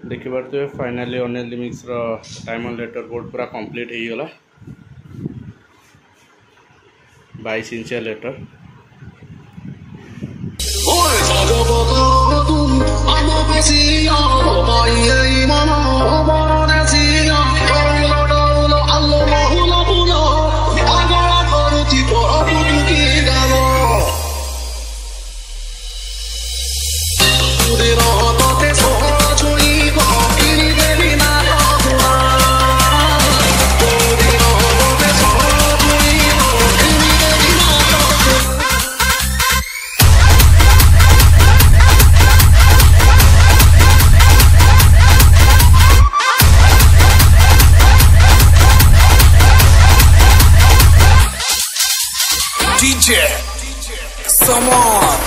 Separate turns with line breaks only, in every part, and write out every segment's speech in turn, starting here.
देखिए फाइनाली अनिल लिमिक्स diamond letter board पूरा कंप्लीट हो गला 22 इंचिया letter.
DJ, come on.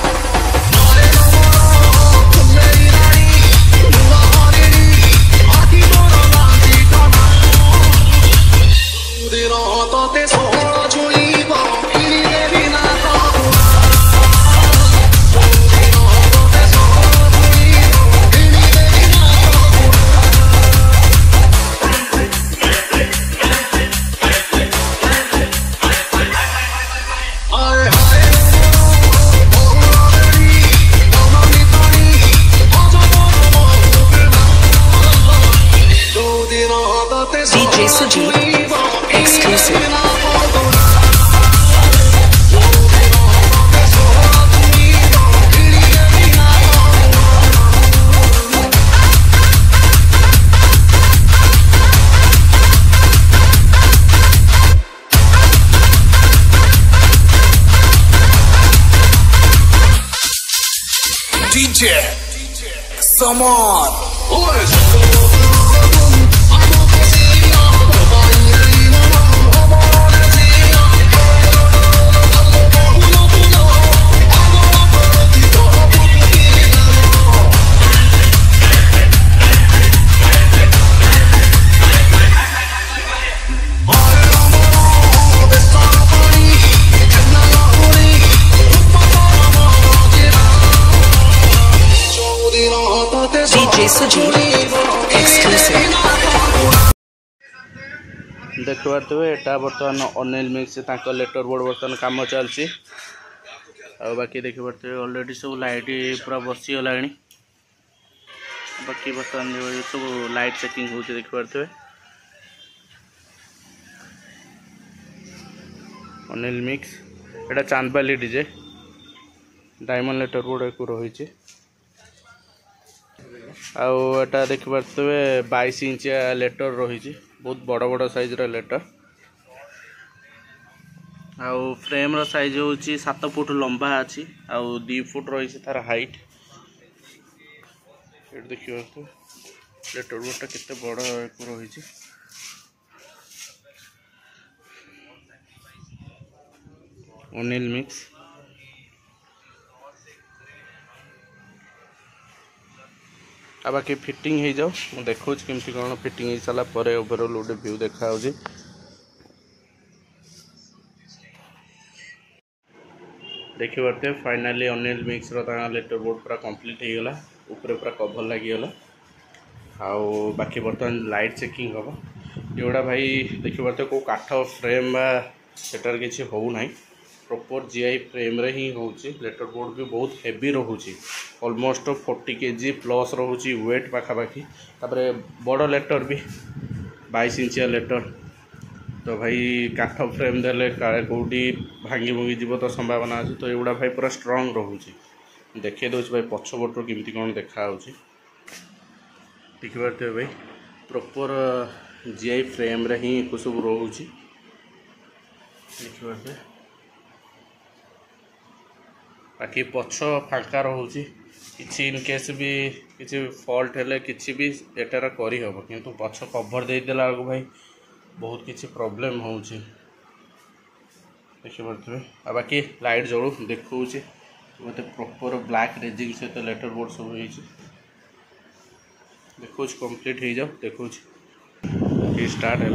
DJ Sujit, exclusive. DJ, come on. DJ Sujit, exclusive.
देखते यहाँ बर्तमान अनिल मिक्स लेटर बोर्ड बर्तमान कम चलती बाकी देखिए ऑलरेडी सब लाइट पूरा बसीगला बाकी बर्तमान सब लाइट चेकिंग हो देखिए अनिल मिक्स एटा चांदबाली डीजे डायमंड लेटर बोर्ड एक रही आटा देखिए 22 इंचिया लेटर रही बहुत बड़ बड़ साइज लेटर आउ फ्रेम साइज हूँ 7 फुट लंबा अच्छी आउ 2 फुट रही तार हाइट देखिए लेटर बोर्डटा केते बड़ रही अनिल मिक्स आ बाकी फिटिंग हो जाओ देखो केमती कौन फिटिंग हो सारा पर ओवरऑल गोटे व्यू देखा देखिए पारे फाइनाली अनिल मिक्स लेटर बोर्ड पूरा कंप्लीट हो गला ऊपर पूरा कवर लगिगला आउ बाकी बर्तमान लाइट चेकिंग हम एगुड़ा भाई देखिए पारे कौ काठ फ्रेम सेटार किसी हो ना प्रॉपर जीआई फ्रेम रे ही होची लेटर बोर्ड भी बहुत हेवी रोचे ऑलमोस्ट 40 kg प्लस रोचे वेट पाखापाखि तापरे बड़ लेटर भी 22 इंचिया लेटर तो भाई काठ फ्रेम देले काले कौटी भांगी भुंगी जीव तो संभावना अच्छे तो एगुड़ा भाई पूरा स्ट्रंग रोचे देखिए दूसरी भाई पछपट केमती कौन देखा देखिए पारे भाई प्रॉपर जीआई फ्रेम रे ही सब रोचे देखिए पारे बाकी पछ फांका रोचे किसी इनकेस भी किसी फॉल्ट हेले किसी भी एटार करी हम किंतु पछ कवर दे देला भाई बहुत किसी प्रॉब्लम हो देखिए पारे आ बाकी लाइट जलू देखो मत प्रॉपर ब्लैक रेजिंग सहित लेटर बोर्ड सब देखो कंप्लीट हो जाओ देखो स्टार्ट है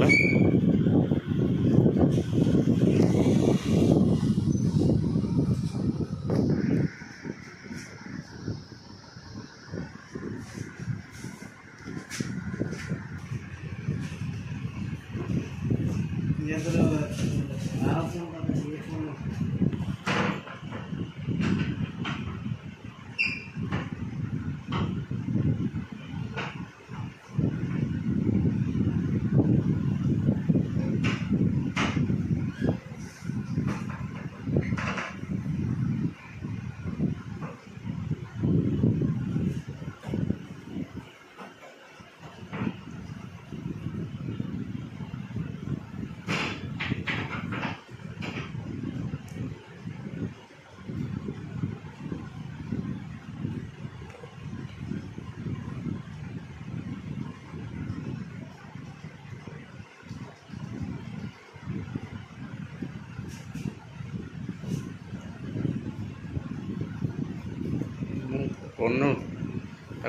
କଣ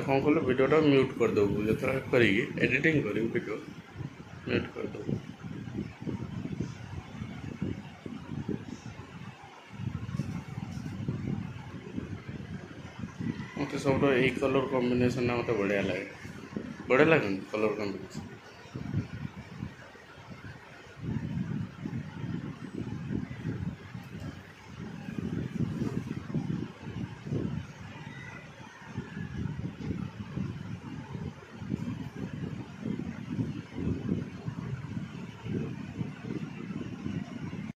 କ'ଣ କଲୁ ଭିଡ଼ିଓଟା ମ୍ୟୁଟ୍ କରିଦେବୁ ଯେତେବେଳେ କରିକି ଏଡ଼ିଟିଂ କରିବୁ ଭିଡ଼ିଓ ମ୍ୟୁଟ୍ କରିଦେବୁ। ମୋତେ ସବୁଠୁ ଏଇ କଲର୍ କମ୍ବିନେସନ୍ଟା ମୋତେ ବଢ଼ିଆ ଲାଗେ। ବଢ଼ିଆ ଲାଗେନି କଲର୍ କମ୍ବିନେସନ୍?